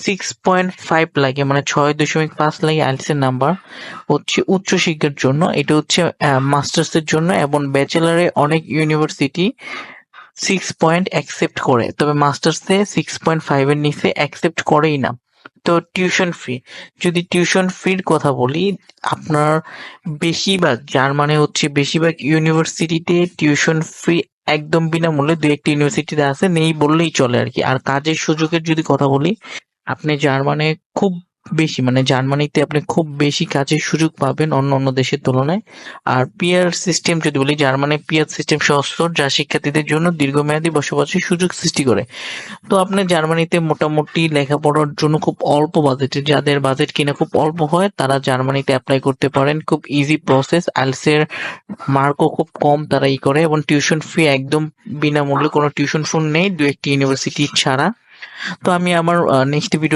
6.5 লাগে, মানে 6.5 লাগে আইএলটিএস এর নাম্বার হচ্ছে উচ্চশিক্ষার জন্য। এটা হচ্ছে মাস্টার্স এর জন্য, এবং ব্যাচেলারে অনেক ইউনিভার্সিটি 6 পয়েন্ট অ্যাকসেপ্ট করে, তবে মাস্টার্সে 6.5 এর নিচে অ্যাকসেপ্ট করেই না। তো টিউশন ফি, যদি টিউশন ফির কথা বলি, আপনার বেশিরভাগ জার্মানি হচ্ছে বেশিরভাগ ইউনিভার্সিটিতে টিউশন ফি একদম বিনামূল্যে, দু একটা ইউনিভার্সিটিতে আছে, নেই বললেই চলে আর কি। আর কাজের সুযোগের যদি কথা বলি, আপনি জার্মানে খুব বেশি, মানে জার্মানিতে আপনি খুব বেশি কাজের সুযোগ পাবেন অন্য অন্য দেশের তুলনায়। আর পিয়ার সিস্টেম যদি বলি, জার্মানির পিয়ার সিস্টেম সহজতর, যা শিক্ষার্থীদের জন্য দীর্ঘমেয়াদী বসবাসের সুযোগ সৃষ্টি করে। তো আপনি জার্মানিতে মোটামুটি লেখাপড়ার জন্য খুব অল্প বাজেটে, যাদের বাজেট কিনা খুব অল্প হয়, তারা জার্মানিতে অ্যাপ্লাই করতে পারেন। খুব ইজি প্রসেস, আইএলটিএস এর মার্কও খুব কম তারা করে, এবং টিউশন ফি একদম বিনামূল্যে, কোনো টিউশন ফি নেই দু একটি ইউনিভার্সিটি ছাড়া। তো আমি আমার নেক্সট ভিডিও